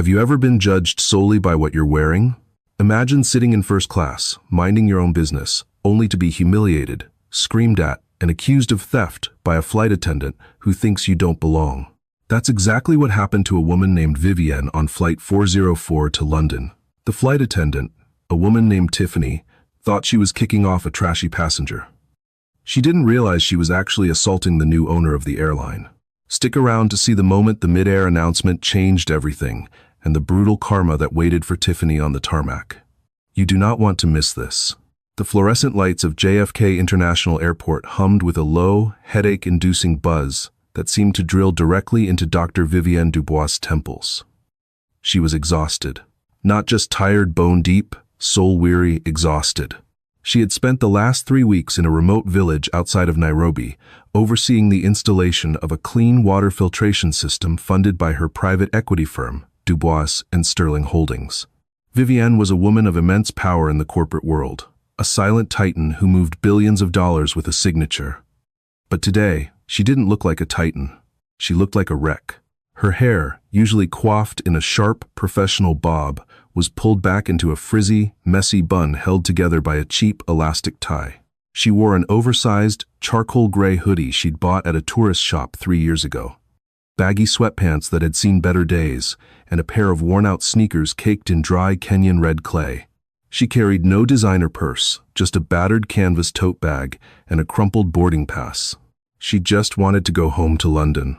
Have you ever been judged solely by what you're wearing? Imagine sitting in first class, minding your own business, only to be humiliated, screamed at, and accused of theft by a flight attendant who thinks you don't belong. That's exactly what happened to a woman named Vivienne on Flight 404 to London. The flight attendant, a woman named Tiffany, thought she was kicking off a trashy passenger. She didn't realize she was actually assaulting the new owner of the airline. Stick around to see the moment the mid-air announcement changed everything, and the brutal karma that waited for Tiffany on the tarmac. You do not want to miss this. The fluorescent lights of JFK International Airport hummed with a low, headache-inducing buzz that seemed to drill directly into Dr. Vivienne Dubois' temples. She was exhausted. Not just tired bone-deep, soul-weary, exhausted. She had spent the last 3 weeks in a remote village outside of Nairobi, overseeing the installation of a clean water filtration system funded by her private equity firm, Dubois and Sterling Holdings. Vivienne was a woman of immense power in the corporate world, a silent titan who moved billions of dollars with a signature. But today, she didn't look like a titan. She looked like a wreck. Her hair, usually coiffed in a sharp, professional bob, was pulled back into a frizzy, messy bun held together by a cheap, elastic tie. She wore an oversized, charcoal gray hoodie she'd bought at a tourist shop 3 years ago, baggy sweatpants that had seen better days, and a pair of worn-out sneakers caked in dry Kenyan red clay. She carried no designer purse, just a battered canvas tote bag and a crumpled boarding pass. She just wanted to go home to London.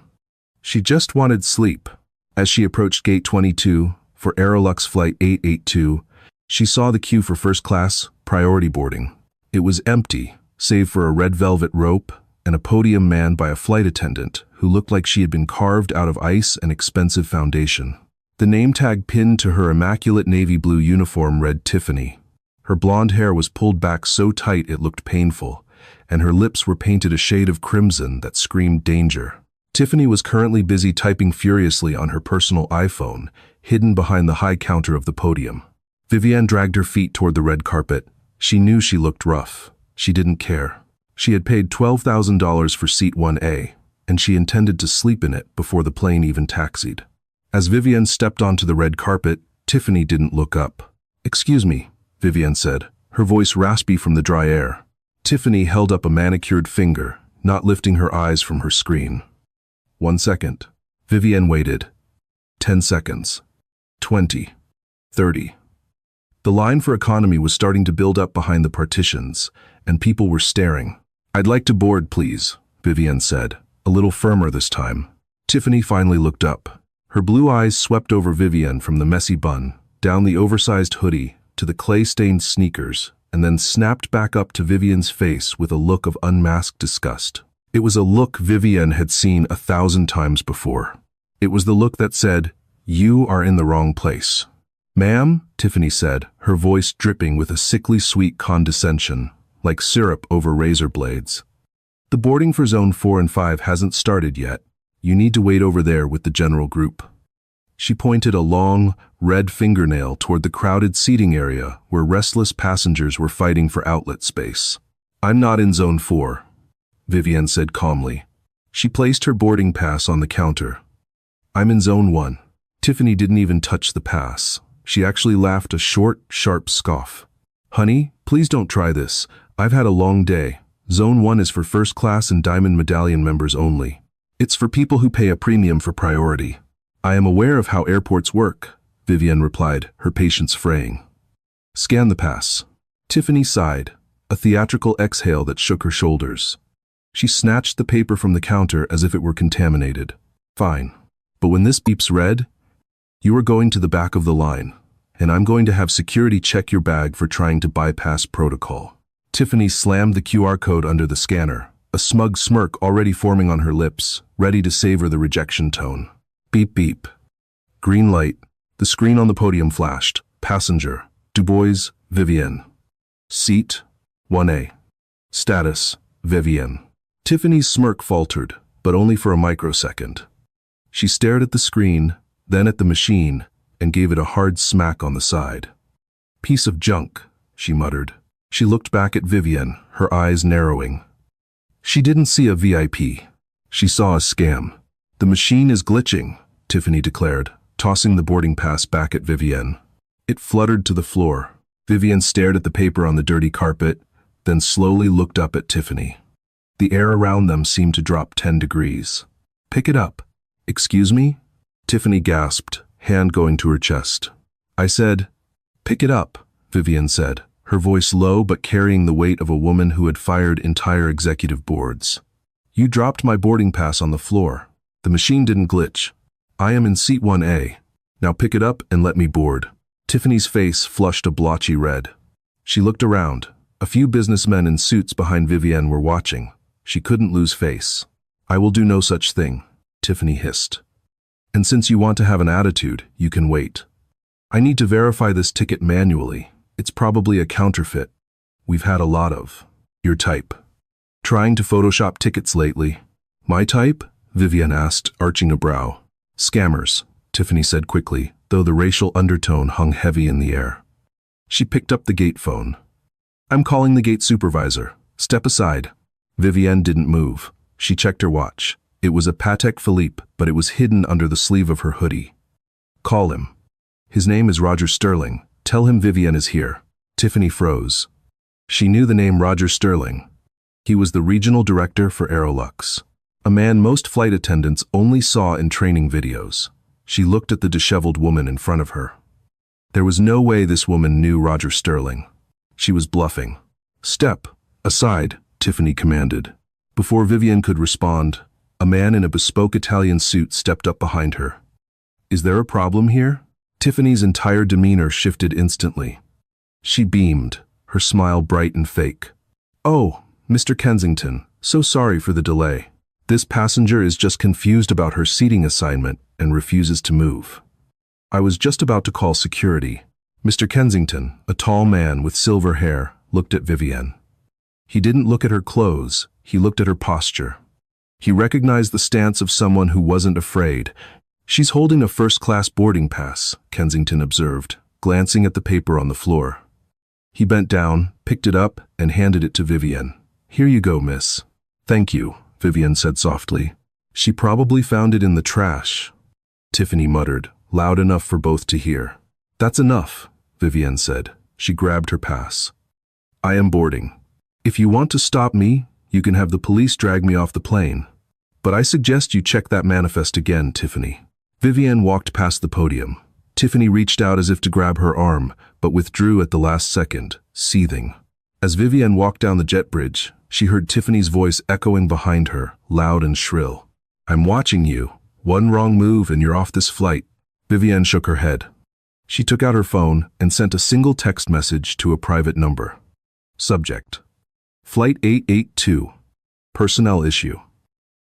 She just wanted sleep. As she approached Gate 22, for Aerolux Flight 882, she saw the queue for first-class, priority boarding. It was empty, save for a red velvet rope and a podium manned by a flight attendant who looked like she had been carved out of ice and expensive foundation. The name tag pinned to her immaculate navy blue uniform read Tiffany. Her blonde hair was pulled back so tight it looked painful, and her lips were painted a shade of crimson that screamed danger. Tiffany was currently busy typing furiously on her personal iPhone, hidden behind the high counter of the podium. Vivienne dragged her feet toward the red carpet. She knew she looked rough. She didn't care. She had paid $12,000 for seat 1A, and she intended to sleep in it before the plane even taxied. As Vivienne stepped onto the red carpet, Tiffany didn't look up. "Excuse me," Vivienne said, her voice raspy from the dry air. Tiffany held up a manicured finger, not lifting her eyes from her screen. 1 second. Vivienne waited. 10 seconds. 20. 30. The line for economy was starting to build up behind the partitions, and people were staring. "I'd like to board, please," Vivienne said, a little firmer this time. Tiffany finally looked up. Her blue eyes swept over Vivienne from the messy bun, down the oversized hoodie, to the clay-stained sneakers, and then snapped back up to Vivienne's face with a look of unmasked disgust. It was a look Vivienne had seen 1,000 times before. It was the look that said, "You are in the wrong place." "Ma'am," Tiffany said, her voice dripping with a sickly sweet condescension, like syrup over razor blades. "The boarding for Zone 4 and 5 hasn't started yet. You need to wait over there with the general group." She pointed a long, red fingernail toward the crowded seating area where restless passengers were fighting for outlet space. "I'm not in Zone 4, Vivienne said calmly. She placed her boarding pass on the counter. "I'm in Zone 1. Tiffany didn't even touch the pass. She actually laughed a short, sharp scoff. "Honey, please don't try this. I've had a long day. Zone 1 is for first class and Diamond Medallion members only. It's for people who pay a premium for priority." "I am aware of how airports work," Vivienne replied, her patience fraying. "Scan the pass." Tiffany sighed, a theatrical exhale that shook her shoulders. She snatched the paper from the counter as if it were contaminated. "Fine. But when this beeps red, you are going to the back of the line, and I'm going to have security check your bag for trying to bypass protocol." Tiffany slammed the QR code under the scanner, a smug smirk already forming on her lips, ready to savor the rejection tone. Beep beep. Green light. The screen on the podium flashed. Passenger. Dubois, Vivienne. Seat 1A. Status, Vivienne. Tiffany's smirk faltered, but only for a microsecond. She stared at the screen, then at the machine, and gave it a hard smack on the side. "Piece of junk," she muttered. She looked back at Vivienne, her eyes narrowing. She didn't see a VIP. She saw a scam. "The machine is glitching," Tiffany declared, tossing the boarding pass back at Vivienne. It fluttered to the floor. Vivienne stared at the paper on the dirty carpet, then slowly looked up at Tiffany. The air around them seemed to drop 10 degrees. "Pick it up." "Excuse me?" Tiffany gasped, hand going to her chest. "I said, pick it up," Vivienne said, her voice low but carrying the weight of a woman who had fired entire executive boards. "You dropped my boarding pass on the floor. The machine didn't glitch. I am in seat 1A. Now pick it up and let me board." Tiffany's face flushed a blotchy red. She looked around. A few businessmen in suits behind Vivienne were watching. She couldn't lose face. "I will do no such thing," Tiffany hissed. "And since you want to have an attitude, you can wait. I need to verify this ticket manually. It's probably a counterfeit. We've had a lot of your type. Trying to Photoshop tickets lately." "My type?" Vivienne asked, arching a brow. "Scammers," Tiffany said quickly, though the racial undertone hung heavy in the air. She picked up the gate phone. "I'm calling the gate supervisor. Step aside." Vivienne didn't move. She checked her watch. It was a Patek Philippe, but it was hidden under the sleeve of her hoodie. "Call him. His name is Roger Sterling. Tell him Vivienne is here." Tiffany froze. She knew the name Roger Sterling. He was the regional director for Aerolux, a man most flight attendants only saw in training videos. She looked at the disheveled woman in front of her. There was no way this woman knew Roger Sterling. She was bluffing. "Step aside," Tiffany commanded. Before Vivienne could respond, a man in a bespoke Italian suit stepped up behind her. "Is there a problem here?" Tiffany's entire demeanor shifted instantly. She beamed, her smile bright and fake. "Oh, Mr. Kensington, so sorry for the delay. This passenger is just confused about her seating assignment and refuses to move. I was just about to call security." Mr. Kensington, a tall man with silver hair, looked at Vivienne. He didn't look at her clothes, he looked at her posture. He recognized the stance of someone who wasn't afraid. "She's holding a first-class boarding pass," Kensington observed, glancing at the paper on the floor. He bent down, picked it up, and handed it to Vivienne. "Here you go, miss." "Thank you," Vivienne said softly. "She probably found it in the trash," Tiffany muttered, loud enough for both to hear. "That's enough," Vivienne said. She grabbed her pass. "I am boarding. If you want to stop me, you can have the police drag me off the plane. But I suggest you check that manifest again, Tiffany." Vivienne walked past the podium. Tiffany reached out as if to grab her arm, but withdrew at the last second, seething. As Vivienne walked down the jet bridge, she heard Tiffany's voice echoing behind her, loud and shrill. "I'm watching you. One wrong move and you're off this flight." Vivienne shook her head. She took out her phone and sent a single text message to a private number. Subject: Flight 882. Personnel issue.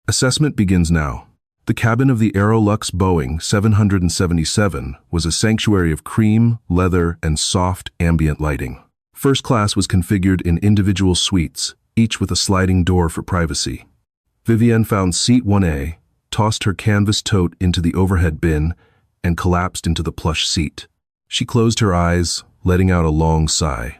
Assessment begins now. The cabin of the Aerolux Boeing 777 was a sanctuary of cream, leather, and soft ambient lighting. First class was configured in individual suites, each with a sliding door for privacy. Vivienne found seat 1A, tossed her canvas tote into the overhead bin, and collapsed into the plush seat. She closed her eyes, letting out a long sigh.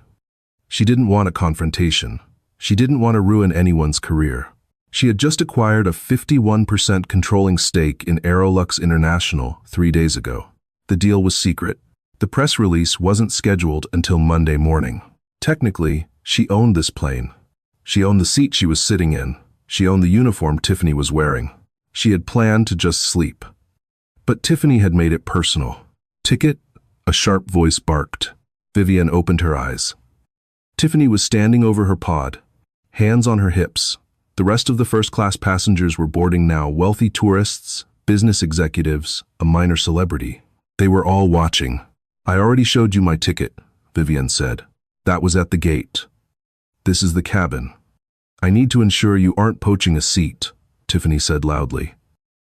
She didn't want a confrontation. She didn't want to ruin anyone's career. She had just acquired a 51% controlling stake in Aerolux International 3 days ago. The deal was secret. The press release wasn't scheduled until Monday morning. Technically, she owned this plane. She owned the seat she was sitting in. She owned the uniform Tiffany was wearing. She had planned to just sleep. But Tiffany had made it personal. "Ticket?" a sharp voice barked. Vivienne opened her eyes. Tiffany was standing over her pod, hands on her hips. The rest of the first-class passengers were boarding now, wealthy tourists, business executives, a minor celebrity. They were all watching. "I already showed you my ticket," Vivienne said. "That was at the gate. This is the cabin. I need to ensure you aren't poaching a seat," Tiffany said loudly.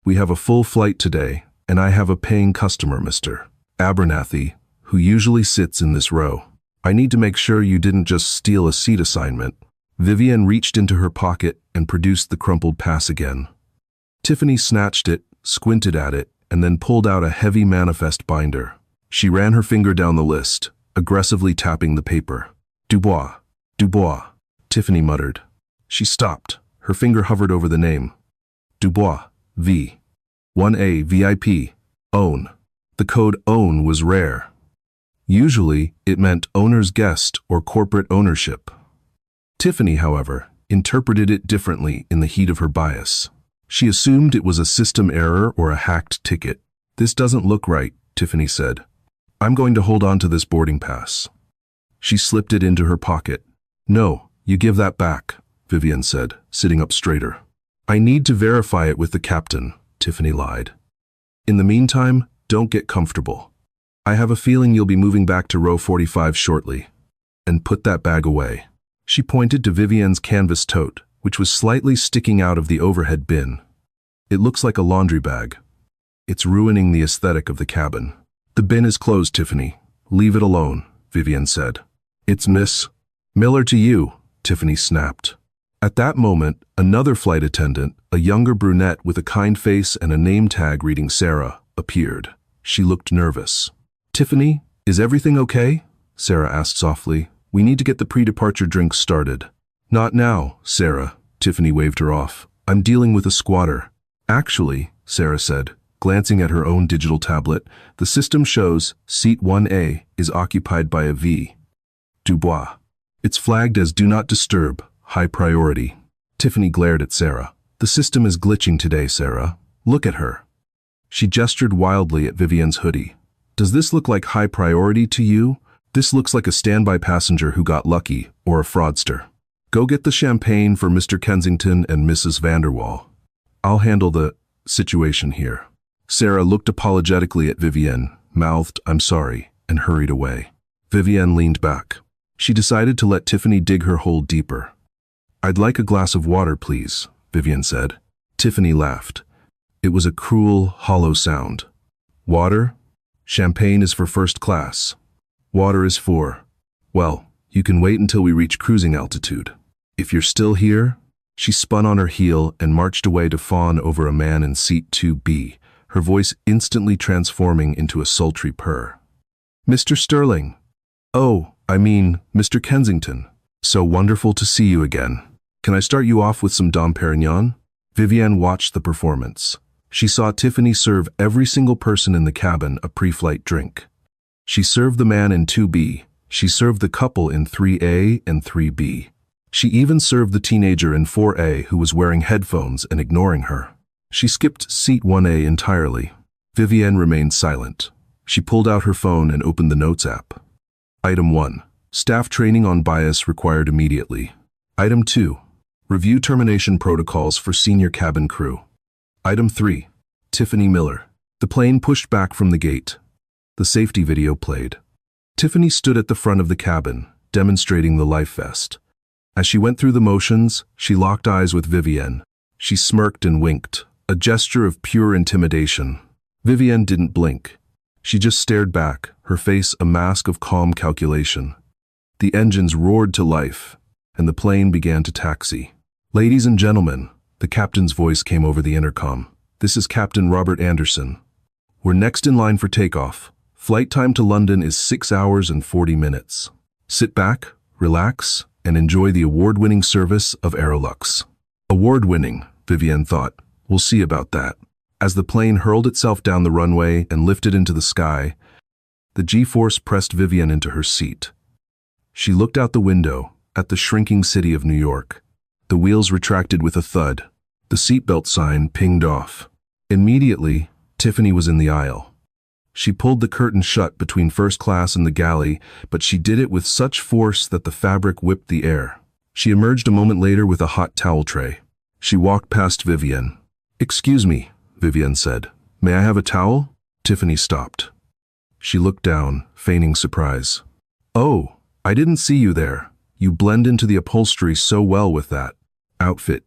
"We have a full flight today, and I have a paying customer, Mr. Abernathy, who usually sits in this row. I need to make sure you didn't just steal a seat assignment." Vivienne reached into her pocket and produced the crumpled pass again. Tiffany snatched it, squinted at it, and then pulled out a heavy manifest binder. She ran her finger down the list, aggressively tapping the paper. "Dubois, Dubois," Tiffany muttered. She stopped. Her finger hovered over the name. "Dubois, V. 1A VIP. Own." The code OWN was rare. Usually, it meant owner's guest or corporate ownership. Tiffany, however, interpreted it differently in the heat of her bias. She assumed it was a system error or a hacked ticket. "This doesn't look right," Tiffany said. "I'm going to hold on to this boarding pass." She slipped it into her pocket. "No, you give that back," Vivian said, sitting up straighter. "I need to verify it with the captain," Tiffany lied. "In the meantime, don't get comfortable. I have a feeling you'll be moving back to row 45 shortly. And put that bag away." She pointed to Vivian's canvas tote, which was slightly sticking out of the overhead bin. "It looks like a laundry bag. It's ruining the aesthetic of the cabin." "The bin is closed, Tiffany. Leave it alone," Vivian said. "It's Miss Miller to you," Tiffany snapped. At that moment, another flight attendant, a younger brunette with a kind face and a name tag reading Sarah, appeared. She looked nervous. "Tiffany, is everything okay?" Sarah asked softly. "We need to get the pre-departure drinks started." "Not now, Sarah," Tiffany waved her off. "I'm dealing with a squatter." "Actually," Sarah said, glancing at her own digital tablet, "the system shows seat 1A is occupied by a V. Dubois. It's flagged as do not disturb, high priority." Tiffany glared at Sarah. "The system is glitching today, Sarah. Look at her." She gestured wildly at Vivian's hoodie. "Does this look like high priority to you? This looks like a standby passenger who got lucky, or a fraudster. Go get the champagne for Mr. Kensington and Mrs. Vanderwall. I'll handle the situation here." Sarah looked apologetically at Vivian, mouthed, "I'm sorry," and hurried away. Vivian leaned back. She decided to let Tiffany dig her hole deeper. "I'd like a glass of water, please," Vivian said. Tiffany laughed. It was a cruel, hollow sound. "Water? Champagne is for first class. Water is for, well, you can wait until we reach cruising altitude. If you're still here." She spun on her heel and marched away to fawn over a man in seat 2B, her voice instantly transforming into a sultry purr. "Mr. Sterling. Oh, I mean, Mr. Kensington. So wonderful to see you again. Can I start you off with some Dom Perignon?" Vivian watched the performance. She saw Tiffany serve every single person in the cabin a pre-flight drink. She served the man in 2B. She served the couple in 3A and 3B. She even served the teenager in 4A who was wearing headphones and ignoring her. She skipped seat 1A entirely. Vivian remained silent. She pulled out her phone and opened the Notes app. Item 1. Staff training on bias required immediately. Item 2. Review termination protocols for senior cabin crew. Item 3. Tiffany Miller. The plane pushed back from the gate. The safety video played. Tiffany stood at the front of the cabin, demonstrating the life vest. As she went through the motions, she locked eyes with Vivian. She smirked and winked, a gesture of pure intimidation. Vivian didn't blink. She just stared back, her face a mask of calm calculation. The engines roared to life, and the plane began to taxi. "Ladies and gentlemen," the captain's voice came over the intercom. "This is Captain Robert Anderson. We're next in line for takeoff. Flight time to London is 6 hours and 40 minutes. Sit back, relax, and enjoy the award-winning service of Aerolux." Award-winning, Vivian thought. We'll see about that. As the plane hurled itself down the runway and lifted into the sky, the G-force pressed Vivian into her seat. She looked out the window at the shrinking city of New York. The wheels retracted with a thud. The seatbelt sign pinged off. Immediately, Tiffany was in the aisle. She pulled the curtain shut between first class and the galley, but she did it with such force that the fabric whipped the air. She emerged a moment later with a hot towel tray. She walked past Vivian. "Excuse me," Vivian said. "May I have a towel?" Tiffany stopped. She looked down, feigning surprise. "Oh, I didn't see you there. You blend into the upholstery so well with that outfit."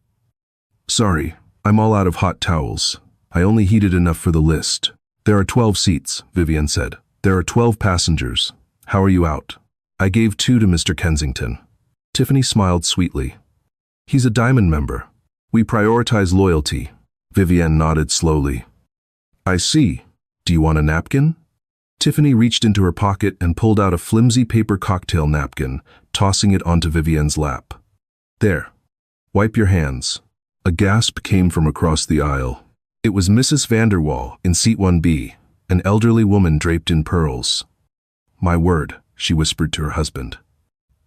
"Sorry, I'm all out of hot towels. I only heated enough for the list." "There are 12 seats," Vivian said. "There are 12 passengers. How are you out?" "I gave 2 to Mr. Kensington." Tiffany smiled sweetly. "He's a Diamond member. We prioritize loyalty." Vivian nodded slowly. "I see. Do you want a napkin?" Tiffany reached into her pocket and pulled out a flimsy paper cocktail napkin, tossing it onto Vivian's lap. "There. Wipe your hands." A gasp came from across the aisle. It was Mrs. Vanderwall in seat 1B, an elderly woman draped in pearls. "My word," she whispered to her husband.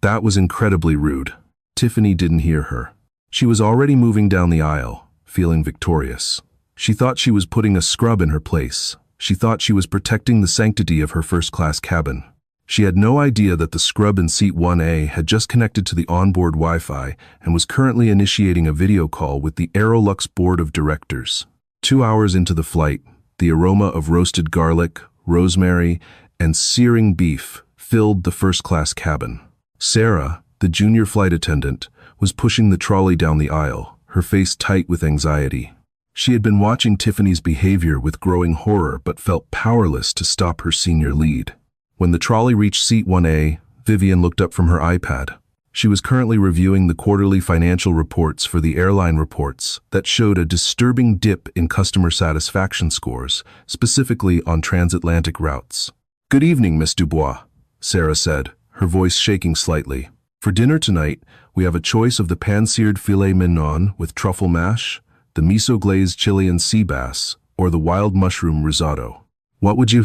That was incredibly rude. Tiffany didn't hear her. She was already moving down the aisle, feeling victorious. She thought she was putting a scrub in her place. She thought she was protecting the sanctity of her first-class cabin. She had no idea that the scrub in seat 1A had just connected to the onboard Wi-Fi and was currently initiating a video call with the Aerolux board of directors. 2 hours into the flight, the aroma of roasted garlic, rosemary, and searing beef filled the first-class cabin. Sarah, the junior flight attendant, was pushing the trolley down the aisle, her face tight with anxiety. She had been watching Tiffany's behavior with growing horror but felt powerless to stop her senior lead. When the trolley reached seat 1A, Vivian looked up from her iPad. She was currently reviewing the quarterly financial reports for the airline reports that showed a disturbing dip in customer satisfaction scores, specifically on transatlantic routes. "Good evening, Miss Dubois," Sarah said, her voice shaking slightly. "For dinner tonight, we have a choice of the pan-seared filet mignon with truffle mash, the miso-glazed Chilean sea bass, or the wild mushroom risotto. What would you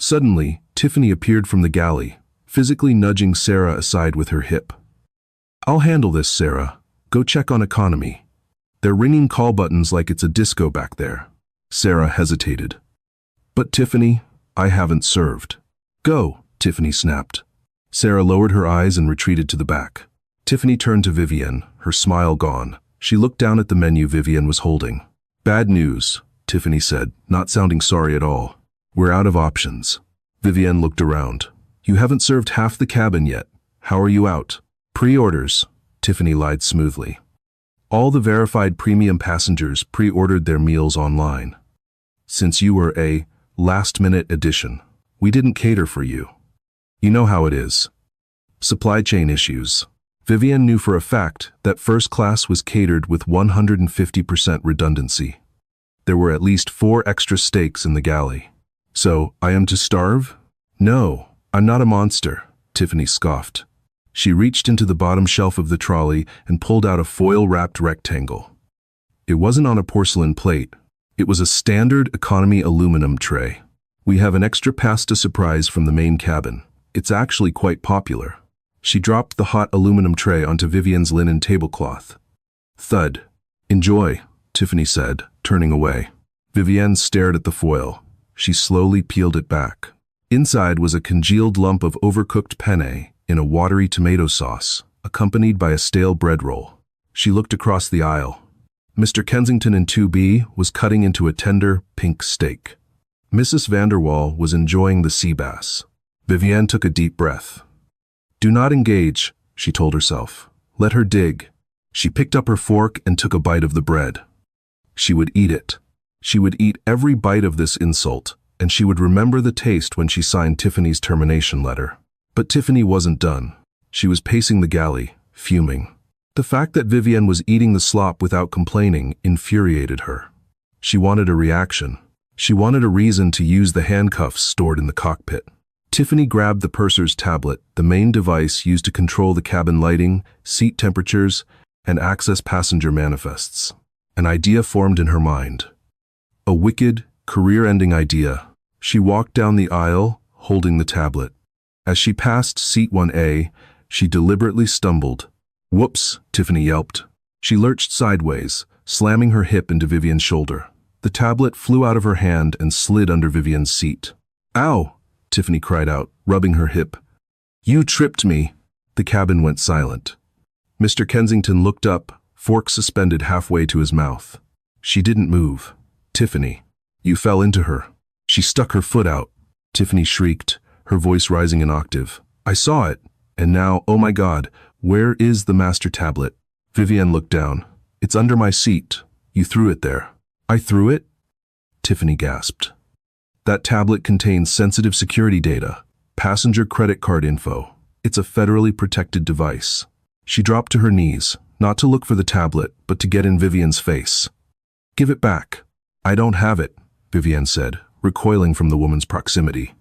Suddenly, Tiffany appeared from the galley, physically nudging Sarah aside with her hip. "I'll handle this, Sarah. Go check on economy. They're ringing call buttons like it's a disco back there." Sarah hesitated. "But Tiffany, I haven't served." "Go," Tiffany snapped. Sarah lowered her eyes and retreated to the back. Tiffany turned to Vivian, her smile gone. She looked down at the menu Vivian was holding. "Bad news," Tiffany said, not sounding sorry at all. "We're out of options." Vivian looked around. "You haven't served half the cabin yet. How are you out?" "Pre-orders," Tiffany lied smoothly. "All the verified premium passengers pre-ordered their meals online. Since you were a last-minute addition, we didn't cater for you. You know how it is. Supply chain issues." Vivian knew for a fact that first class was catered with 150% redundancy. There were at least 4 extra steaks in the galley. "So, I am to starve?" "No, I'm not a monster," Tiffany scoffed. She reached into the bottom shelf of the trolley and pulled out a foil-wrapped rectangle. It wasn't on a porcelain plate. It was a standard economy aluminum tray. "We have an extra pasta surprise from the main cabin. It's actually quite popular." She dropped the hot aluminum tray onto Vivian's linen tablecloth. Thud. "Enjoy," Tiffany said, turning away. Vivian stared at the foil. She slowly peeled it back. Inside was a congealed lump of overcooked penne in a watery tomato sauce, accompanied by a stale bread roll. She looked across the aisle. Mr. Kensington in 2B was cutting into a tender, pink steak. Mrs. Vanderwall was enjoying the sea bass. Vivian took a deep breath. "Do not engage," she told herself. "Let her dig." She picked up her fork and took a bite of the bread. She would eat it. She would eat every bite of this insult, and she would remember the taste when she signed Tiffany's termination letter. But Tiffany wasn't done. She was pacing the galley, fuming. The fact that Vivian was eating the slop without complaining infuriated her. She wanted a reaction. She wanted a reason to use the handcuffs stored in the cockpit. Tiffany grabbed the purser's tablet, the main device used to control the cabin lighting, seat temperatures, and access passenger manifests. An idea formed in her mind. A wicked, career-ending idea. She walked down the aisle, holding the tablet. As she passed seat 1A, she deliberately stumbled. "Whoops," Tiffany yelped. She lurched sideways, slamming her hip into Vivian's shoulder. The tablet flew out of her hand and slid under Vivian's seat. "Ow!" Tiffany cried out, rubbing her hip. "You tripped me." The cabin went silent. Mr. Kensington looked up, fork suspended halfway to his mouth. She didn't move. "Tiffany, you fell into her." She stuck her foot out. Tiffany shrieked, her voice rising an octave. "I saw it. And now, oh my God, where is the master tablet?" Vivian looked down. "It's under my seat. You threw it there." "I threw it?" Tiffany gasped. "That tablet contains sensitive security data, passenger credit card info. It's a federally protected device." She dropped to her knees, not to look for the tablet, but to get in Vivian's face. "Give it back." "I don't have it," Vivian said, recoiling from the woman's proximity.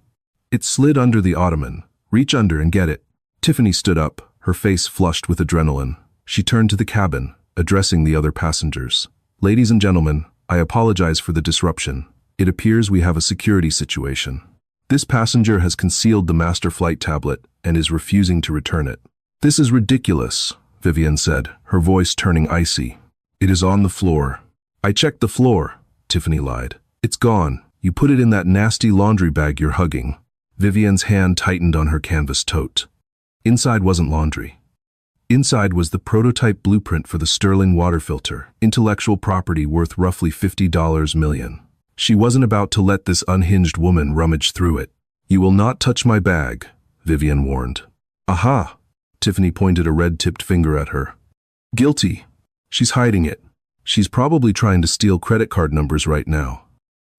"It slid under the ottoman. Reach under and get it." Tiffany stood up, her face flushed with adrenaline. She turned to the cabin, addressing the other passengers. "Ladies and gentlemen, I apologize for the disruption. It appears we have a security situation. This passenger has concealed the master flight tablet and is refusing to return it. This is ridiculous, Vivian said, her voice turning icy. It is on the floor. I checked the floor, Tiffany lied. It's gone. You put it in that nasty laundry bag you're hugging. Vivian's hand tightened on her canvas tote. Inside wasn't laundry. Inside was the prototype blueprint for the Sterling water filter, intellectual property worth roughly $50 million. She wasn't about to let this unhinged woman rummage through it. You will not touch my bag, Vivian warned. Aha! Tiffany pointed a red-tipped finger at her. Guilty. She's hiding it. She's probably trying to steal credit card numbers right now.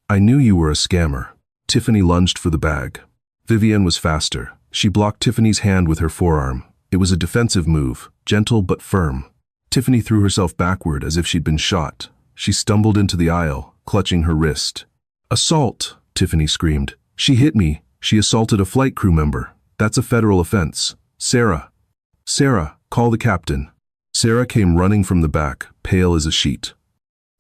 I knew you were a scammer. Tiffany lunged for the bag. Vivian was faster. She blocked Tiffany's hand with her forearm. It was a defensive move, gentle but firm. Tiffany threw herself backward as if she'd been shot. She stumbled into the aisle, clutching her wrist. Assault, Tiffany screamed. She hit me. She assaulted a flight crew member. That's a federal offense. Sarah, call the captain. Sarah came running from the back, pale as a sheet.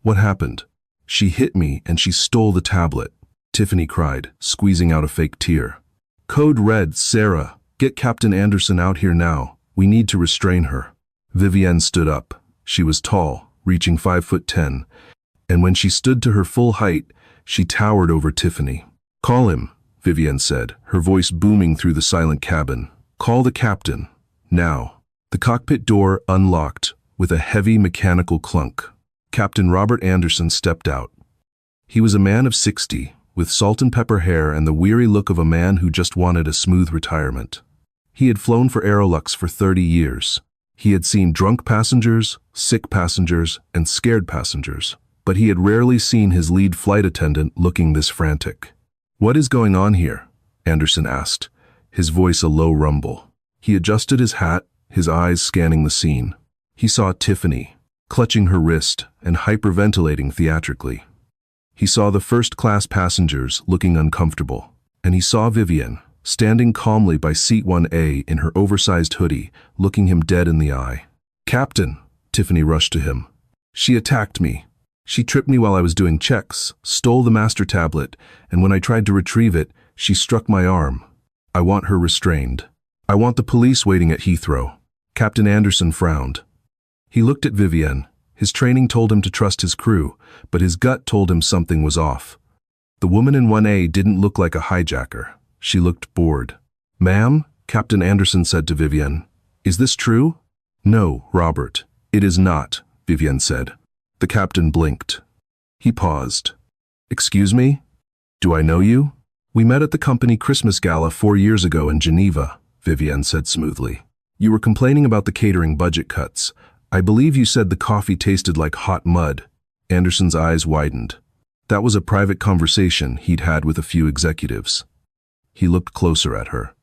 What happened? She hit me and she stole the tablet, Tiffany cried, squeezing out a fake tear. Code red, Sarah. Get Captain Anderson out here now. We need to restrain her. Vivienne stood up. She was tall, reaching 5'10", and when she stood to her full height, she towered over Tiffany. Call him, Vivienne said, her voice booming through the silent cabin. Call the captain. Now. The cockpit door unlocked with a heavy mechanical clunk. Captain Robert Anderson stepped out. He was a man of 60, with salt and pepper hair and the weary look of a man who just wanted a smooth retirement. He had flown for Aerolux for 30 years. He had seen drunk passengers, sick passengers, and scared passengers, but he had rarely seen his lead flight attendant looking this frantic. What is going on here? Anderson asked, his voice a low rumble. He adjusted his hat, his eyes scanning the scene. He saw Tiffany, clutching her wrist and hyperventilating theatrically. He saw the first-class passengers looking uncomfortable, and he saw Vivian, standing calmly by seat 1A in her oversized hoodie, looking him dead in the eye. Captain, Tiffany rushed to him. She attacked me. She tripped me while I was doing checks, stole the master tablet, and when I tried to retrieve it, she struck my arm. I want her restrained. I want the police waiting at Heathrow. Captain Anderson frowned. He looked at Vivian. His training told him to trust his crew, but his gut told him something was off. The woman in 1A didn't look like a hijacker. She looked bored. Ma'am, Captain Anderson said to Vivian, is this true? No, Robert, it is not, Vivian said. The captain blinked. He paused. Excuse me? Do I know you? We met at the company Christmas gala 4 years ago in Geneva, Vivian said smoothly. You were complaining about the catering budget cuts. I believe you said the coffee tasted like hot mud. Anderson's eyes widened. That was a private conversation he'd had with a few executives. He looked closer at her.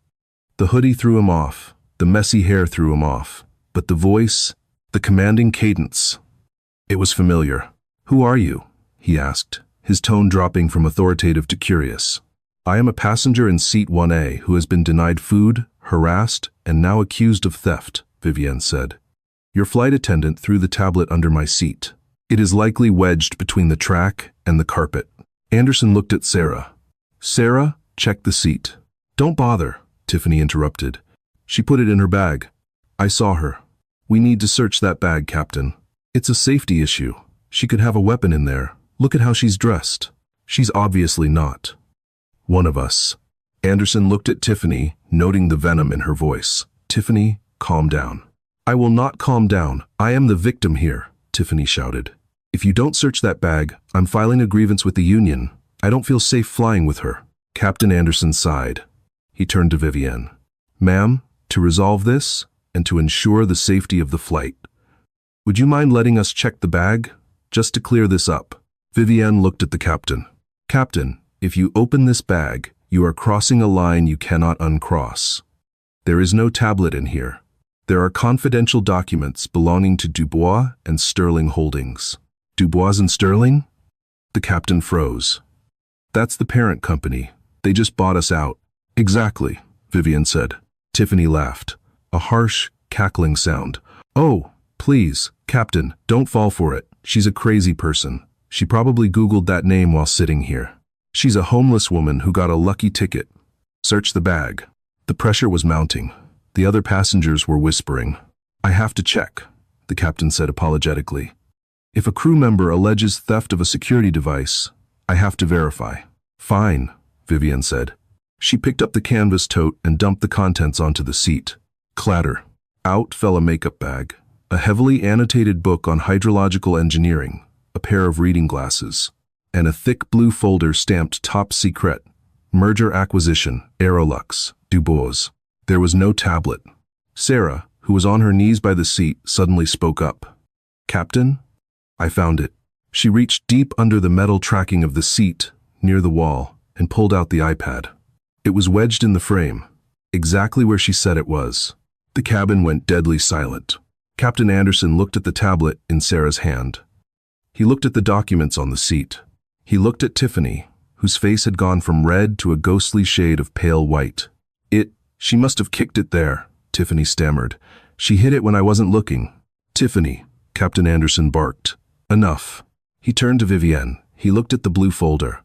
The hoodie threw him off. The messy hair threw him off. But the voice, the commanding cadence, it was familiar. Who are you? He asked, his tone dropping from authoritative to curious. I am a passenger in seat 1A who has been denied food, harassed, and now accused of theft, Vivian said. Your flight attendant threw the tablet under my seat. It is likely wedged between the track and the carpet. Anderson looked at Sarah. Sarah, check the seat. Don't bother, Tiffany interrupted. She put it in her bag. I saw her. We need to search that bag, Captain. It's a safety issue. She could have a weapon in there. Look at how she's dressed. She's obviously not one of us. Anderson looked at Tiffany, noting the venom in her voice. Tiffany, calm down. I will not calm down. I am the victim here, Tiffany shouted. If you don't search that bag, I'm filing a grievance with the union. I don't feel safe flying with her. Captain Anderson sighed. He turned to Vivian. Ma'am, to resolve this, and to ensure the safety of the flight, would you mind letting us check the bag? Just to clear this up. Vivian looked at the captain. Captain, if you open this bag, you are crossing a line you cannot uncross. There is no tablet in here. There are confidential documents belonging to Dubois and Sterling Holdings. Dubois and Sterling? The captain froze. That's the parent company. They just bought us out. Exactly, Vivian said. Tiffany laughed. A harsh, cackling sound. Oh, please, Captain, don't fall for it. She's a crazy person. She probably Googled that name while sitting here. She's a homeless woman who got a lucky ticket. Search the bag. The pressure was mounting. The other passengers were whispering. I have to check, the captain said apologetically. If a crew member alleges theft of a security device, I have to verify. Fine, Vivienne said. She picked up the canvas tote and dumped the contents onto the seat. Clatter. Out fell a makeup bag, a heavily annotated book on hydrological engineering, a pair of reading glasses, and a thick blue folder stamped Top Secret, Merger Acquisition, Aerolux, Dubois. There was no tablet. Sarah, who was on her knees by the seat, suddenly spoke up. Captain? I found it. She reached deep under the metal tracking of the seat, near the wall, and pulled out the iPad. It was wedged in the frame, exactly where she said it was. The cabin went deadly silent. Captain Anderson looked at the tablet in Sarah's hand. He looked at the documents on the seat. He looked at Tiffany, whose face had gone from red to a ghostly shade of pale white. She must have kicked it there, Tiffany stammered. She hit it when I wasn't looking. Tiffany, Captain Anderson barked. Enough. He turned to Vivienne. He looked at the blue folder.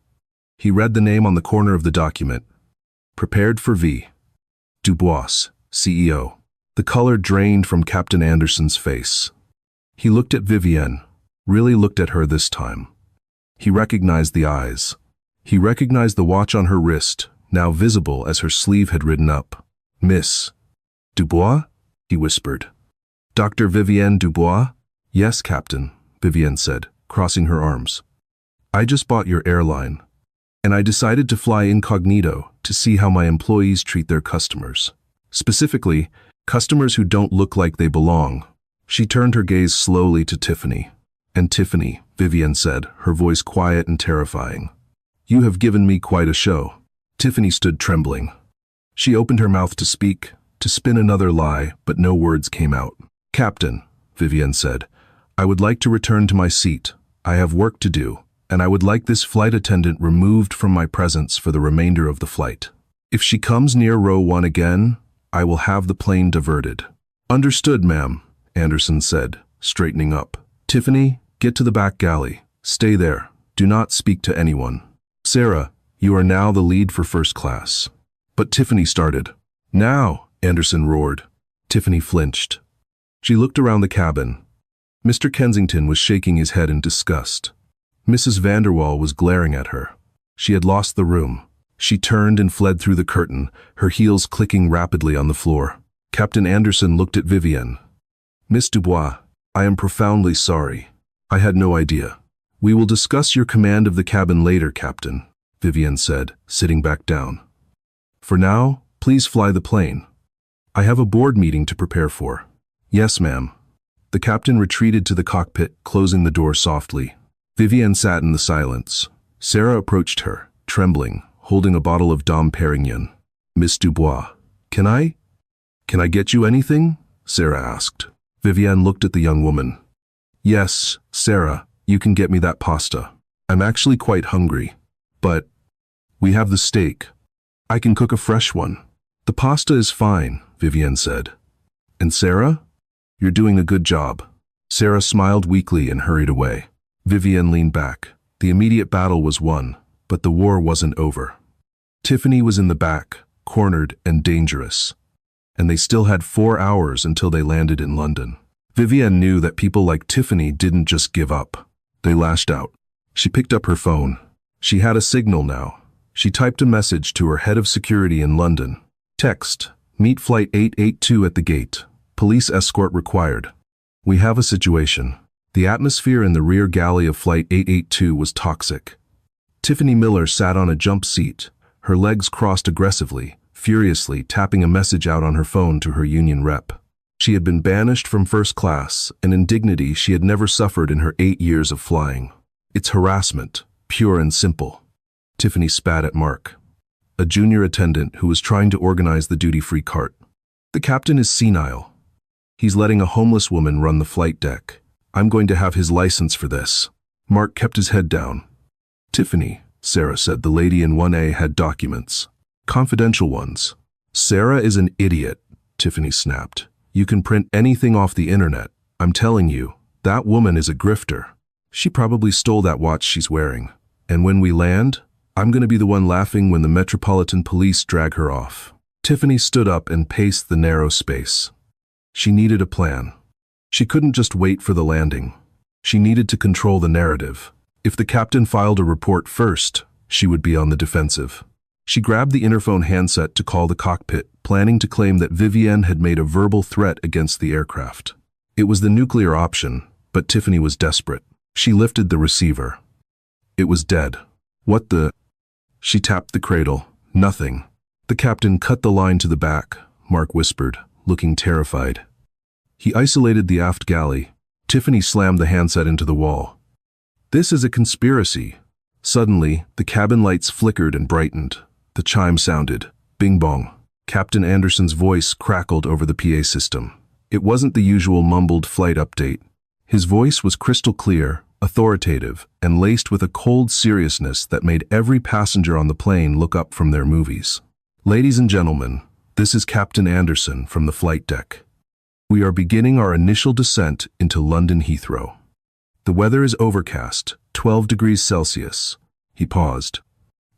He read the name on the corner of the document. Prepared for V. Dubois, CEO. The color drained from Captain Anderson's face. He looked at Vivienne, really looked at her this time. He recognized the eyes. He recognized the watch on her wrist, now visible as her sleeve had ridden up. Miss Dubois? He whispered. Dr. Vivienne Dubois? Yes, Captain, Vivienne said, crossing her arms. I just bought your airline, and I decided to fly incognito to see how my employees treat their customers. Specifically, customers who don't look like they belong. She turned her gaze slowly to Tiffany. And Tiffany, Vivienne said, her voice quiet and terrifying. You have given me quite a show. Tiffany stood trembling. She opened her mouth to speak, to spin another lie, but no words came out. Captain, Vivienne said, I would like to return to my seat. I have work to do, and I would like this flight attendant removed from my presence for the remainder of the flight. If she comes near row 1 again, I will have the plane diverted. Understood, ma'am, Anderson said, straightening up. Tiffany, get to the back galley. Stay there. Do not speak to anyone. Sarah, you are now the lead for first class. But Tiffany started. Now, Anderson roared. Tiffany flinched. She looked around the cabin. Mr. Kensington was shaking his head in disgust. Mrs. Vanderwall was glaring at her. She had lost the room. She turned and fled through the curtain, her heels clicking rapidly on the floor. Captain Anderson looked at Vivienne. Miss Dubois, I am profoundly sorry. I had no idea. We will discuss your command of the cabin later, Captain, Vivienne said, sitting back down. For now, please fly the plane. I have a board meeting to prepare for. Yes, ma'am. The captain retreated to the cockpit, closing the door softly. Vivienne sat in the silence. Sarah approached her, trembling, holding a bottle of Dom Perignon. Miss Dubois, can I get you anything? Sarah asked. Vivienne looked at the young woman. Yes, Sarah, you can get me that pasta. I'm actually quite hungry. But we have the steak. I can cook a fresh one. The pasta is fine, Vivienne said. And Sarah? You're doing a good job. Sarah smiled weakly and hurried away. Vivienne leaned back. The immediate battle was won, but the war wasn't over. Tiffany was in the back, cornered and dangerous. And they still had 4 hours until they landed in London. Vivienne knew that people like Tiffany didn't just give up. They lashed out. She picked up her phone. She had a signal now. She typed a message to her head of security in London. Text, meet flight 882 at the gate. Police escort required. We have a situation. The atmosphere in the rear galley of flight 882 was toxic. Tiffany Miller sat on a jump seat, her legs crossed aggressively, furiously tapping a message out on her phone to her union rep. She had been banished from first class, an indignity she had never suffered in her 8 years of flying. It's harassment, pure and simple. Tiffany spat at Mark, a junior attendant who was trying to organize the duty-free cart. The captain is senile. He's letting a homeless woman run the flight deck. I'm going to have his license for this. Mark kept his head down. Tiffany, Sarah said the lady in 1A had documents. Confidential ones. Sarah is an idiot, Tiffany snapped. You can print anything off the internet. I'm telling you, that woman is a grifter. She probably stole that watch she's wearing. And when we land, I'm going to be the one laughing when the Metropolitan Police drag her off. Tiffany stood up and paced the narrow space. She needed a plan. She couldn't just wait for the landing. She needed to control the narrative. If the captain filed a report first, she would be on the defensive. She grabbed the interphone handset to call the cockpit, planning to claim that Vivienne had made a verbal threat against the aircraft. It was the nuclear option, but Tiffany was desperate. She lifted the receiver. It was dead. What the? She tapped the cradle. Nothing. The captain cut the line to the back, Mark whispered, looking terrified. He isolated the aft galley. Tiffany slammed the handset into the wall. This is a conspiracy. Suddenly, the cabin lights flickered and brightened. The chime sounded. Bing bong. Captain Anderson's voice crackled over the PA system. It wasn't the usual mumbled flight update. His voice was crystal clear, authoritative, and laced with a cold seriousness that made every passenger on the plane look up from their movies. Ladies and gentlemen, this is Captain Anderson from the flight deck. We are beginning our initial descent into London Heathrow. The weather is overcast, 12 degrees Celsius. He paused.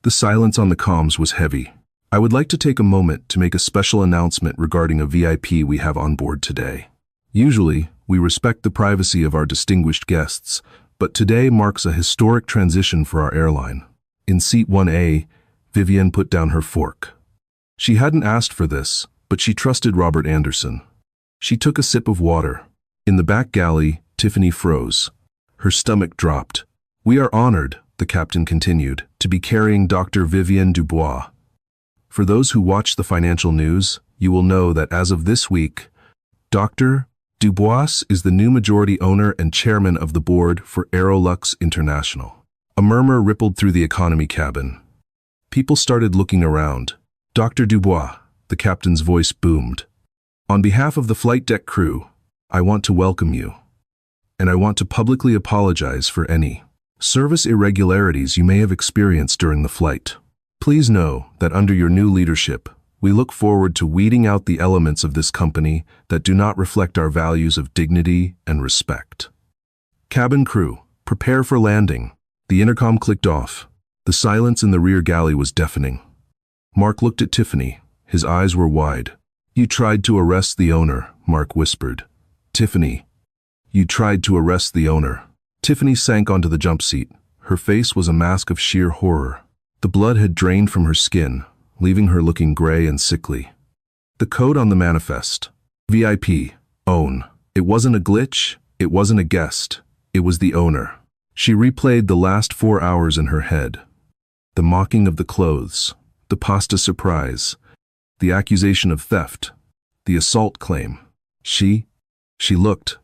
The silence on the comms was heavy. I would like to take a moment to make a special announcement regarding a VIP we have on board today. Usually, we respect the privacy of our distinguished guests, but today marks a historic transition for our airline. In seat 1A, Vivienne put down her fork. She hadn't asked for this, but she trusted Robert Anderson. She took a sip of water. In the back galley, Tiffany froze. Her stomach dropped. We are honored, the captain continued, to be carrying Dr. Vivienne Dubois. For those who watch the financial news, you will know that as of this week, Dr. Dubois is the new majority owner and chairman of the board for Aerolux International. A murmur rippled through the economy cabin. People started looking around. Dr. Dubois, the captain's voice boomed. On behalf of the flight deck crew, I want to welcome you. And I want to publicly apologize for any service irregularities you may have experienced during the flight. Please know that under your new leadership, we look forward to weeding out the elements of this company that do not reflect our values of dignity and respect. Cabin crew, prepare for landing. The intercom clicked off. The silence in the rear galley was deafening. Mark looked at Tiffany. His eyes were wide. You tried to arrest the owner, Mark whispered. Tiffany, you tried to arrest the owner. Tiffany sank onto the jump seat. Her face was a mask of sheer horror. The blood had drained from her skin, leaving her looking gray and sickly. The code on the manifest. VIP. Own. It wasn't a glitch. It wasn't a guest. It was the owner. She replayed the last 4 hours in her head. The mocking of the clothes. The pasta surprise. The accusation of theft. The assault claim. She looked.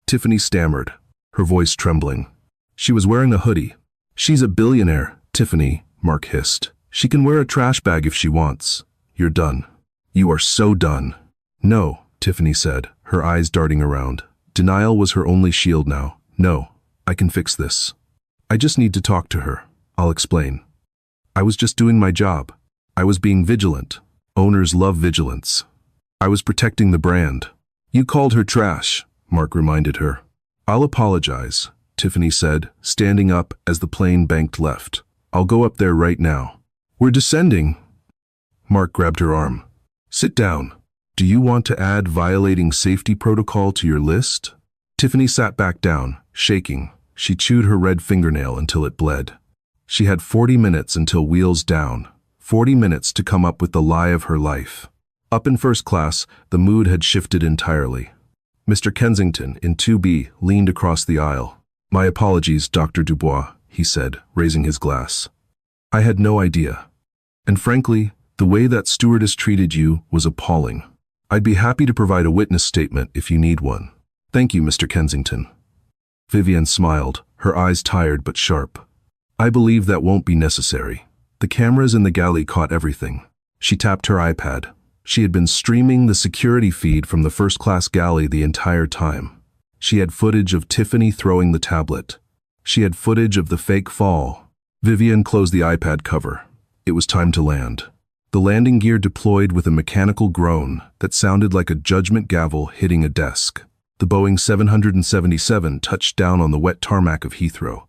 Tiffany stammered, her voice trembling. She was wearing a hoodie. She's a billionaire, Tiffany, Mark hissed. She can wear a trash bag if she wants. You're done. You are so done. No, Tiffany said, her eyes darting around. Denial was her only shield now. No, I can fix this. I just need to talk to her. I'll explain. I was just doing my job. I was being vigilant. Owners love vigilance. I was protecting the brand. You called her trash, Mark reminded her. I'll apologize, Tiffany said, standing up as the plane banked left. I'll go up there right now. We're descending. Mark grabbed her arm. Sit down. Do you want to add violating safety protocol to your list? Tiffany sat back down, shaking. She chewed her red fingernail until it bled. She had 40 minutes until wheels down. 40 minutes to come up with the lie of her life. Up in first class, the mood had shifted entirely. Mr. Kensington, in 2B, leaned across the aisle. My apologies, Dr. Dubois, he said, raising his glass. I had no idea. And frankly, the way that stewardess treated you was appalling. I'd be happy to provide a witness statement if you need one. Thank you, Mr. Kensington. Vivienne smiled, her eyes tired but sharp. I believe that won't be necessary. The cameras in the galley caught everything. She tapped her iPad. She had been streaming the security feed from the first-class galley the entire time. She had footage of Tiffany throwing the tablet. She had footage of the fake fall. Vivienne closed the iPad cover. It was time to land. The landing gear deployed with a mechanical groan that sounded like a judgment gavel hitting a desk. The Boeing 777 touched down on the wet tarmac of Heathrow.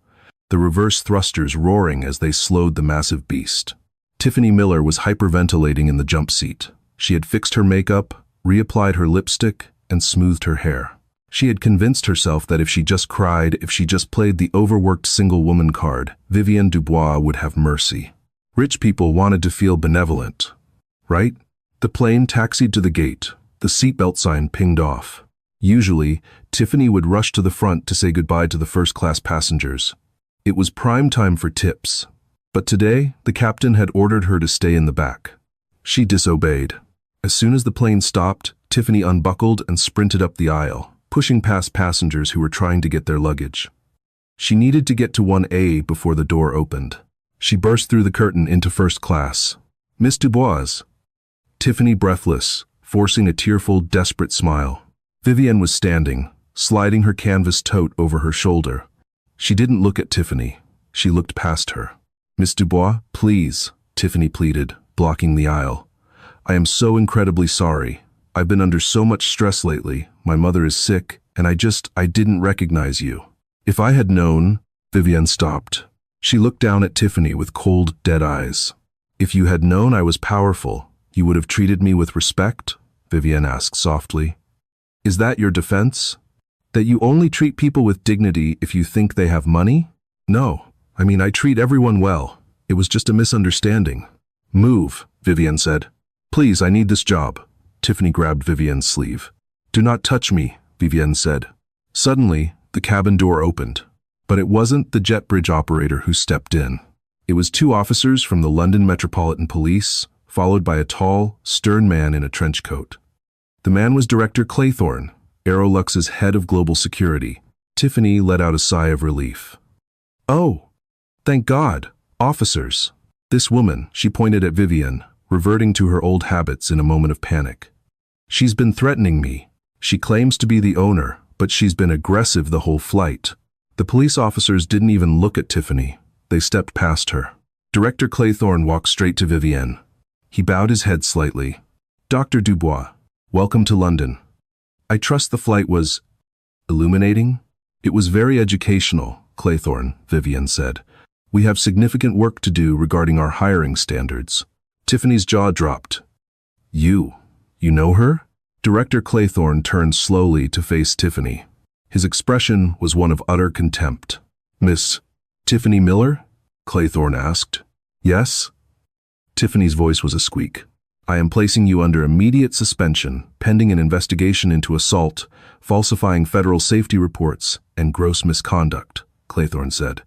the reverse thrusters roaring as they slowed the massive beast. Tiffany Miller was hyperventilating in the jump seat. She had fixed her makeup, reapplied her lipstick, and smoothed her hair. She had convinced herself that if she just cried, if she just played the overworked single woman card, Vivienne Dubois would have mercy. Rich people wanted to feel benevolent, right? The plane taxied to the gate. The seatbelt sign pinged off. Usually, Tiffany would rush to the front to say goodbye to the first-class passengers. It was prime time for tips. But today, the captain had ordered her to stay in the back. She disobeyed. As soon as the plane stopped, Tiffany unbuckled and sprinted up the aisle, pushing past passengers who were trying to get their luggage. She needed to get to 1A before the door opened. She burst through the curtain into first class. "Miss Dubois." Tiffany breathless, forcing a tearful, desperate smile. Vivienne was standing, sliding her canvas tote over her shoulder. She didn't look at Tiffany. She looked past her. "Miss Dubois, please," Tiffany pleaded, blocking the aisle. "I am so incredibly sorry. I've been under so much stress lately. My mother is sick, and I didn't recognize you." "If I had known," Vivienne stopped. She looked down at Tiffany with cold, dead eyes. "If you had known I was powerful, you would have treated me with respect?" Vivienne asked softly. "Is that your defense? That you only treat people with dignity if you think they have money?" "No. I treat everyone well. It was just a misunderstanding." "Move," Vivienne said. "Please, I need this job." Tiffany grabbed Vivienne's sleeve. "Do not touch me," Vivienne said. Suddenly, the cabin door opened. But it wasn't the jet bridge operator who stepped in. It was two officers from the London Metropolitan Police, followed by a tall, stern man in a trench coat. The man was Director Claythorne, Aerolux's head of global security. Tiffany let out a sigh of relief. "Oh, thank God, officers." This woman, she pointed at Vivienne, reverting to her old habits in a moment of panic. "She's been threatening me. She claims to be the owner, but she's been aggressive the whole flight." The police officers didn't even look at Tiffany. They stepped past her. Director Claythorne walked straight to Vivienne. He bowed his head slightly. "Dr. Dubois, welcome to London. I trust the flight was illuminating?" "It was very educational, Claythorne," Vivienne said. "We have significant work to do regarding our hiring standards." Tiffany's jaw dropped. You know her?" Director Claythorne turned slowly to face Tiffany. His expression was one of utter contempt. "Miss Tiffany Miller?" Claythorne asked. "Yes?" Tiffany's voice was a squeak. "I am placing you under immediate suspension, pending an investigation into assault, falsifying federal safety reports, and gross misconduct," Claythorne said.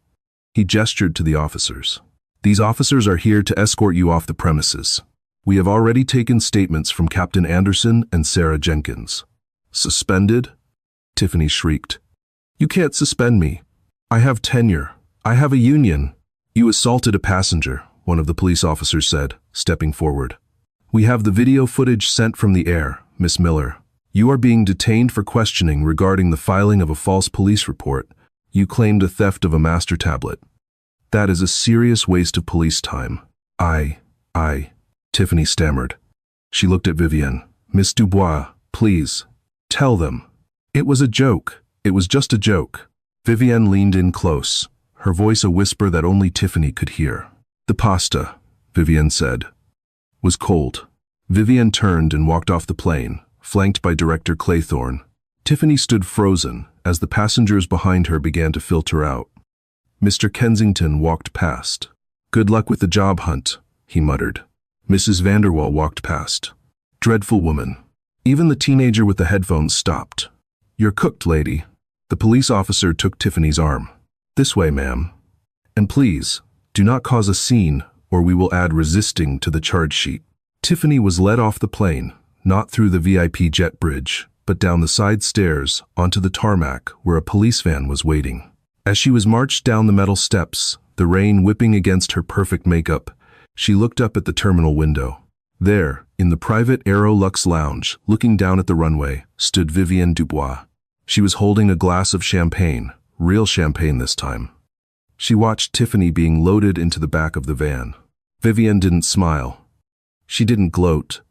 He gestured to the officers. "These officers are here to escort you off the premises. We have already taken statements from Captain Anderson and Sarah Jenkins." "Suspended?" Tiffany shrieked. "You can't suspend me. I have tenure. I have a union." "You assaulted a passenger," one of the police officers said, stepping forward. "We have the video footage sent from the air, Miss Miller. You are being detained for questioning regarding the filing of a false police report. You claimed a theft of a master tablet. That is a serious waste of police time." I, Tiffany stammered. She looked at Vivienne. "Miss Dubois, please, tell them." "It was a joke. It was just a joke." Vivienne leaned in close, her voice a whisper that only Tiffany could hear. "The pasta," Vivienne said, "was cold." Vivienne turned and walked off the plane, flanked by Director Claythorne. Tiffany stood frozen as the passengers behind her began to filter out. Mr. Kensington walked past. "Good luck with the job hunt," he muttered. Mrs. Vanderwall walked past. "Dreadful woman." Even the teenager with the headphones stopped. "You're cooked, lady." The police officer took Tiffany's arm. "This way, ma'am. And please, do not cause a scene, or we will add resisting to the charge sheet." Tiffany was led off the plane, not through the VIP jet bridge, but down the side stairs onto the tarmac where a police van was waiting. As she was marched down the metal steps, the rain whipping against her perfect makeup, she looked up at the terminal window. There, in the private Aerolux lounge, looking down at the runway, stood Vivienne Dubois. She was holding a glass of champagne, real champagne this time. She watched Tiffany being loaded into the back of the van. Vivienne didn't smile. She didn't gloat.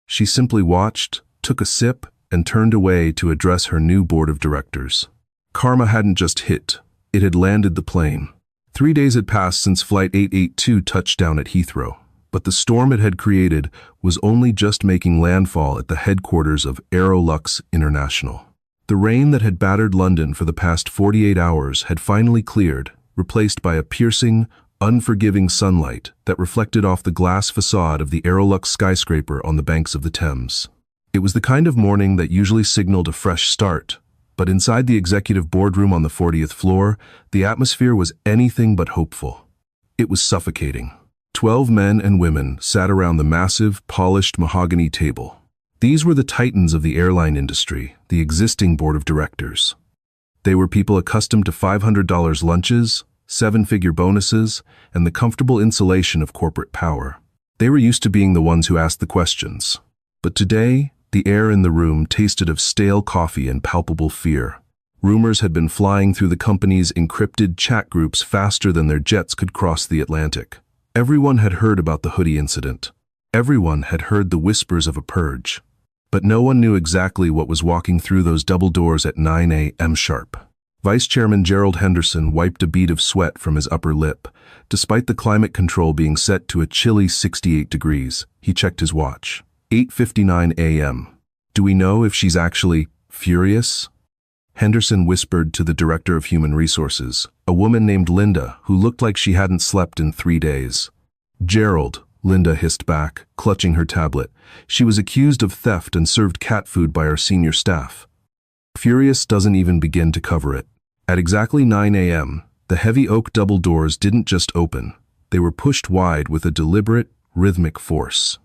She simply watched, took a sip, and turned away to address her new board of directors. Karma hadn't just hit, it had landed the plane. 3 days had passed since Flight 882 touched down at Heathrow, but the storm it had created was only just making landfall at the headquarters of Aerolux International. The rain that had battered London for the past 48 hours had finally cleared, replaced by a piercing, unforgiving sunlight that reflected off the glass facade of the Aerolux skyscraper on the banks of the Thames. It was the kind of morning that usually signaled a fresh start, but inside the executive boardroom on the 40th floor, the atmosphere was anything but hopeful. It was suffocating. 12 men and women sat around the massive, polished mahogany table. These were the titans of the airline industry, the existing board of directors. They were people accustomed to $500 lunches, 7-figure bonuses, and the comfortable insulation of corporate power. They were used to being the ones who asked the questions. But today, the air in the room tasted of stale coffee and palpable fear. Rumors had been flying through the company's encrypted chat groups faster than their jets could cross the Atlantic. Everyone had heard about the hoodie incident. Everyone had heard the whispers of a purge. But no one knew exactly what was walking through those double doors at 9 a.m. sharp. Vice Chairman Gerald Henderson wiped a bead of sweat from his upper lip. Despite the climate control being set to a chilly 68 degrees, he checked his watch. 8:59 a.m. Do we know if she's actually furious? Henderson whispered to the Director of Human Resources, a woman named Linda who looked like she hadn't slept in 3 days. Gerald, Linda hissed back, clutching her tablet. She was accused of theft and served cat food by our senior staff. Furious doesn't even begin to cover it. At exactly 9 a.m., the heavy oak double doors didn't just open. They were pushed wide with a deliberate, rhythmic force.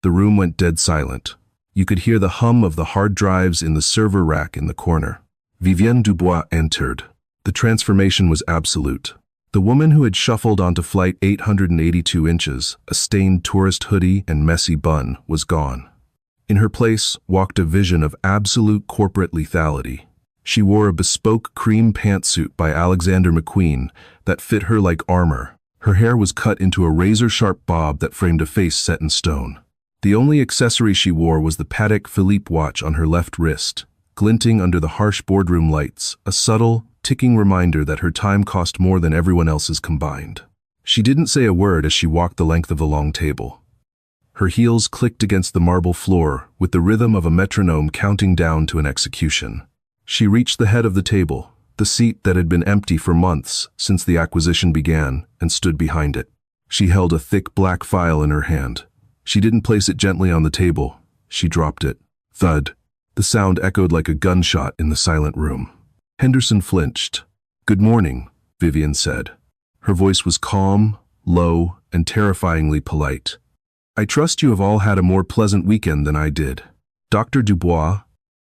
The room went dead silent. You could hear the hum of the hard drives in the server rack in the corner. Vivienne Dubois entered. The transformation was absolute. The woman who had shuffled onto flight 882 inches, a stained tourist hoodie and messy bun, was gone. In her place walked a vision of absolute corporate lethality. She wore a bespoke cream pantsuit by Alexander McQueen that fit her like armor. Her hair was cut into a razor-sharp bob that framed a face set in stone. The only accessory she wore was the Patek Philippe watch on her left wrist, glinting under the harsh boardroom lights, a subtle, ticking reminder that her time cost more than everyone else's combined. She didn't say a word as she walked the length of the long table. Her heels clicked against the marble floor with the rhythm of a metronome counting down to an execution. She reached the head of the table, the seat that had been empty for months since the acquisition began, and stood behind it. She held a thick black file in her hand. She didn't place it gently on the table. She dropped it. Thud. The sound echoed like a gunshot in the silent room. Henderson flinched. "Good morning," Vivienne said. Her voice was calm, low, and terrifyingly polite. "I trust you have all had a more pleasant weekend than I did." "Dr. Dubois,"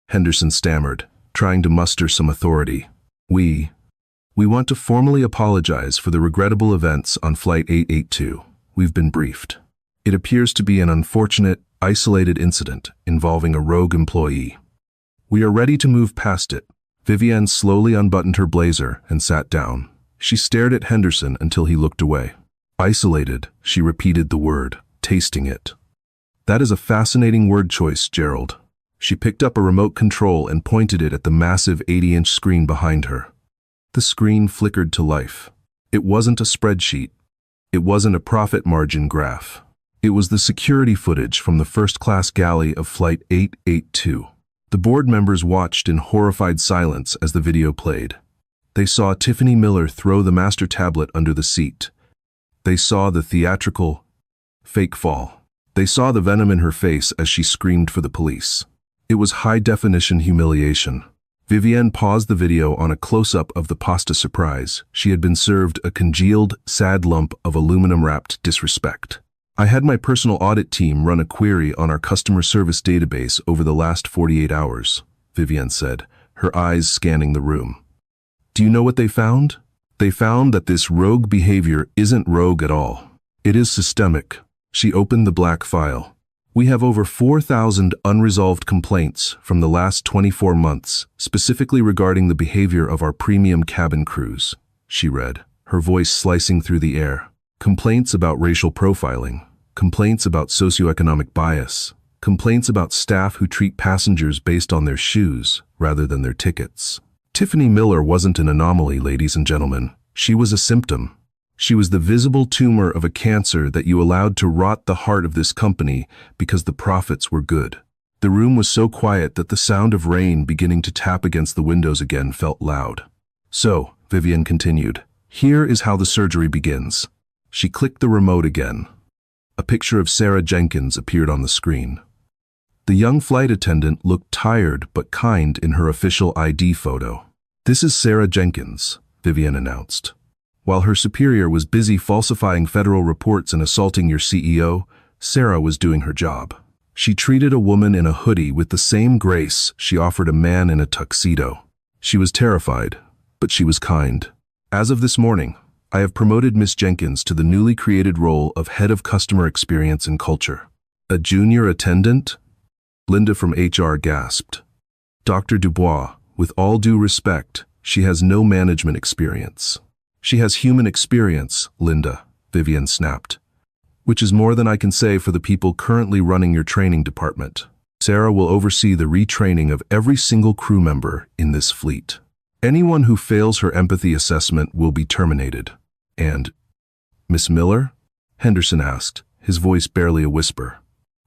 Henderson stammered, trying to muster some authority. We want to formally apologize for the regrettable events on Flight 882. We've been briefed. It appears to be an unfortunate, isolated incident involving a rogue employee. We are ready to move past it." Vivienne slowly unbuttoned her blazer and sat down. She stared at Henderson until he looked away. "Isolated," she repeated the word, tasting it. "That is a fascinating word choice, Gerald." She picked up a remote control and pointed it at the massive 80-inch screen behind her. The screen flickered to life. It wasn't a spreadsheet. It wasn't a profit margin graph. It was the security footage from the first-class galley of Flight 882. The board members watched in horrified silence as the video played. They saw Tiffany Miller throw the master tablet under the seat. They saw the theatrical, fake fall. They saw the venom in her face as she screamed for the police. It was high-definition humiliation. Vivienne paused the video on a close-up of the pasta surprise. She had been served a congealed, sad lump of aluminum-wrapped disrespect. "I had my personal audit team run a query on our customer service database over the last 48 hours, Vivienne said, her eyes scanning the room. "Do you know what they found? They found that this rogue behavior isn't rogue at all. It is systemic." She opened the black file. "We have over 4,000 unresolved complaints from the last 24 months, specifically regarding the behavior of our premium cabin crews," she read, her voice slicing through the air. "Complaints about racial profiling, complaints about socioeconomic bias, complaints about staff who treat passengers based on their shoes rather than their tickets. Tiffany Miller wasn't an anomaly, ladies and gentlemen. She was a symptom. She was the visible tumor of a cancer that you allowed to rot the heart of this company because the profits were good. The room was so quiet that the sound of rain beginning to tap against the windows again felt loud. So, Vivian continued, here is how the surgery begins. She clicked the remote again. A picture of Sarah Jenkins appeared on the screen. The young flight attendant looked tired but kind in her official ID photo. This is Sarah Jenkins, Vivian announced. While her superior was busy falsifying federal reports and assaulting your CEO, Sarah was doing her job. She treated a woman in a hoodie with the same grace she offered a man in a tuxedo. She was terrified, but she was kind. As of this morning, I have promoted Miss Jenkins to the newly created role of Head of Customer Experience and Culture. A junior attendant? Linda from HR gasped. Dr. Dubois, with all due respect, she has no management experience. She has human experience, Linda, Vivian snapped. Which is more than I can say for the people currently running your training department. Sarah will oversee the retraining of every single crew member in this fleet. Anyone who fails her empathy assessment will be terminated. And, Miss Miller? Henderson asked, his voice barely a whisper.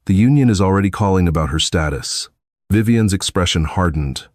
The union is already calling about her status. Vivian's expression hardened.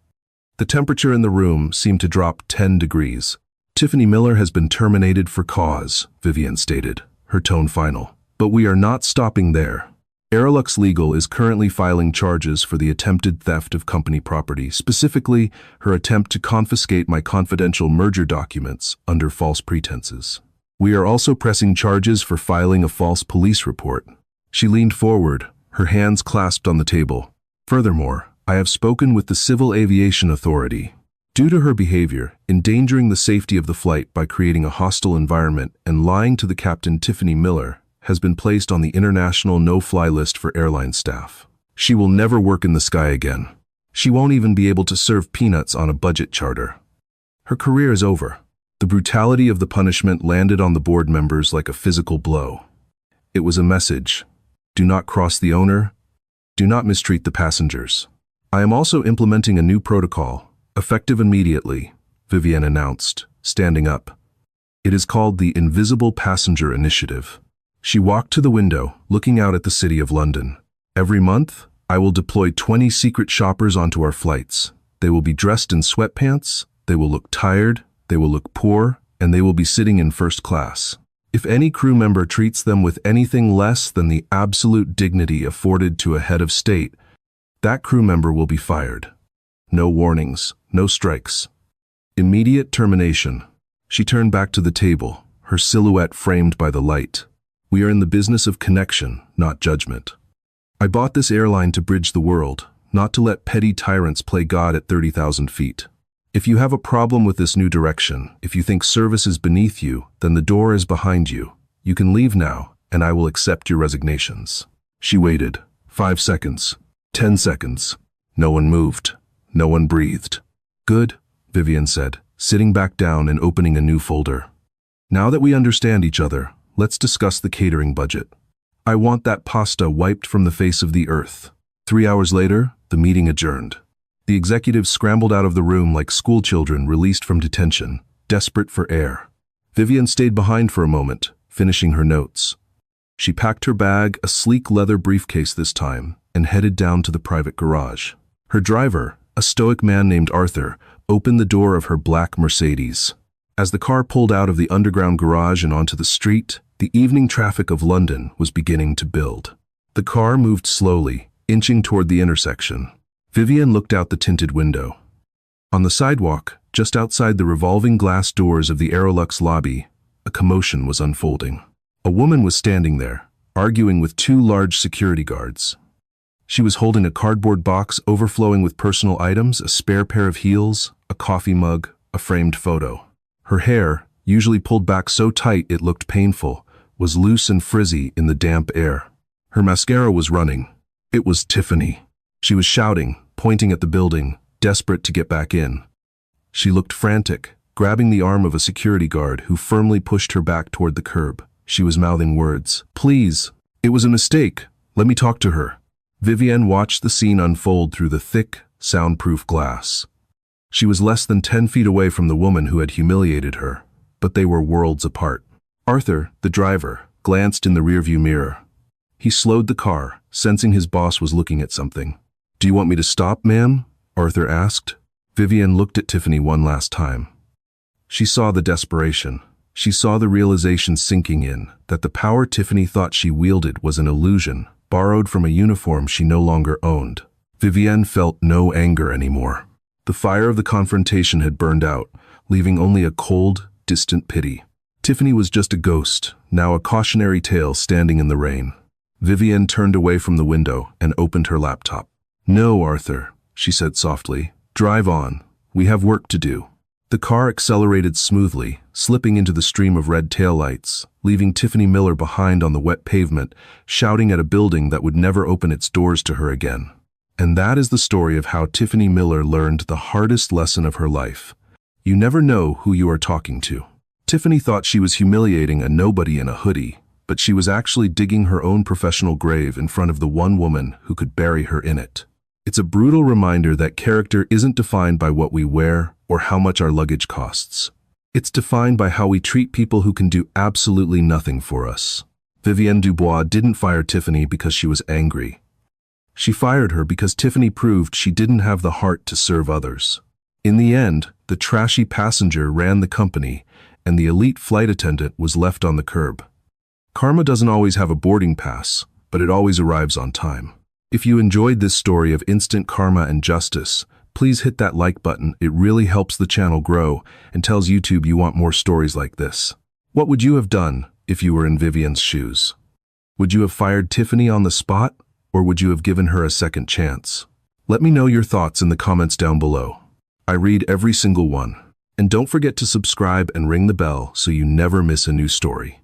The temperature in the room seemed to drop 10 degrees. Tiffany Miller has been terminated for cause, Vivian stated, her tone final. But we are not stopping there. Aerolux Legal is currently filing charges for the attempted theft of company property, specifically her attempt to confiscate my confidential merger documents under false pretenses. We are also pressing charges for filing a false police report. She leaned forward, her hands clasped on the table. Furthermore, I have spoken with the Civil Aviation Authority. Due to her behavior, endangering the safety of the flight by creating a hostile environment and lying to the captain Tiffany Miller, has been placed on the international no-fly list for airline staff. She will never work in the sky again. She won't even be able to serve peanuts on a budget charter. Her career is over. The brutality of the punishment landed on the board members like a physical blow. It was a message. Do not cross the owner. Do not mistreat the passengers. I am also implementing a new protocol, effective immediately, Vivian announced, standing up. It is called the Invisible Passenger Initiative. She walked to the window, looking out at the city of London. Every month, I will deploy 20 secret shoppers onto our flights. They will be dressed in sweatpants, they will look tired, they will look poor, and they will be sitting in first class. If any crew member treats them with anything less than the absolute dignity afforded to a head of state, that crew member will be fired. No warnings, no strikes. Immediate termination. She turned back to the table, her silhouette framed by the light. We are in the business of connection, not judgment. I bought this airline to bridge the world, not to let petty tyrants play God at 30,000 feet. If you have a problem with this new direction, if you think service is beneath you, then the door is behind you. You can leave now, and I will accept your resignations. She waited. 5 seconds. 10 seconds. No one moved. No one breathed. Good, Vivian said, sitting back down and opening a new folder. Now that we understand each other, let's discuss the catering budget. I want that pasta wiped from the face of the earth. 3 hours later, the meeting adjourned. The executives scrambled out of the room like schoolchildren released from detention, desperate for air. Vivian stayed behind for a moment, finishing her notes. She packed her bag, a sleek leather briefcase this time, and headed down to the private garage. Her driver, a stoic man named Arthur, opened the door of her black Mercedes. As the car pulled out of the underground garage and onto the street, the evening traffic of London was beginning to build. The car moved slowly, inching toward the intersection. Vivian looked out the tinted window. On the sidewalk, just outside the revolving glass doors of the Aerolux lobby, a commotion was unfolding. A woman was standing there, arguing with 2 large security guards. She was holding a cardboard box overflowing with personal items, a spare pair of heels, a coffee mug, a framed photo. Her hair, usually pulled back so tight it looked painful, was loose and frizzy in the damp air. Her mascara was running. It was Tiffany. She was shouting, pointing at the building, desperate to get back in. She looked frantic, grabbing the arm of a security guard who firmly pushed her back toward the curb. She was mouthing words. Please, it was a mistake. Let me talk to her. Vivian watched the scene unfold through the thick, soundproof glass. She was less than 10 feet away from the woman who had humiliated her, but they were worlds apart. Arthur, the driver, glanced in the rearview mirror. He slowed the car, sensing his boss was looking at something. "Do you want me to stop, ma'am?" Arthur asked. Vivienne looked at Tiffany one last time. She saw the desperation. She saw the realization sinking in, that the power Tiffany thought she wielded was an illusion, borrowed from a uniform she no longer owned. Vivienne felt no anger anymore. The fire of the confrontation had burned out, leaving only a cold, distant pity. Tiffany was just a ghost, now a cautionary tale standing in the rain. Vivienne turned away from the window and opened her laptop. "No, Arthur," she said softly. "Drive on. We have work to do." The car accelerated smoothly, slipping into the stream of red taillights, leaving Tiffany Miller behind on the wet pavement, shouting at a building that would never open its doors to her again. And that is the story of how Tiffany Miller learned the hardest lesson of her life. You never know who you are talking to. Tiffany thought she was humiliating a nobody in a hoodie, but she was actually digging her own professional grave in front of the one woman who could bury her in it. It's a brutal reminder that character isn't defined by what we wear or how much our luggage costs. It's defined by how we treat people who can do absolutely nothing for us. Vivienne Dubois didn't fire Tiffany because she was angry. She fired her because Tiffany proved she didn't have the heart to serve others. In the end, the trashy passenger ran the company, and the elite flight attendant was left on the curb. Karma doesn't always have a boarding pass, but it always arrives on time. If you enjoyed this story of instant karma and justice, please hit that like button. It really helps the channel grow and tells YouTube you want more stories like this. What would you have done if you were in Vivienne's shoes? Would you have fired Tiffany on the spot, or would you have given her a second chance? Let me know your thoughts in the comments down below. I read every single one. And don't forget to subscribe and ring the bell so you never miss a new story.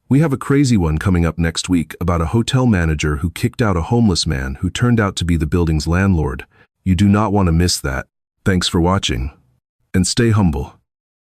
We have a crazy one coming up next week about a hotel manager who kicked out a homeless man who turned out to be the building's landlord. You do not want to miss that. Thanks for watching. And stay humble.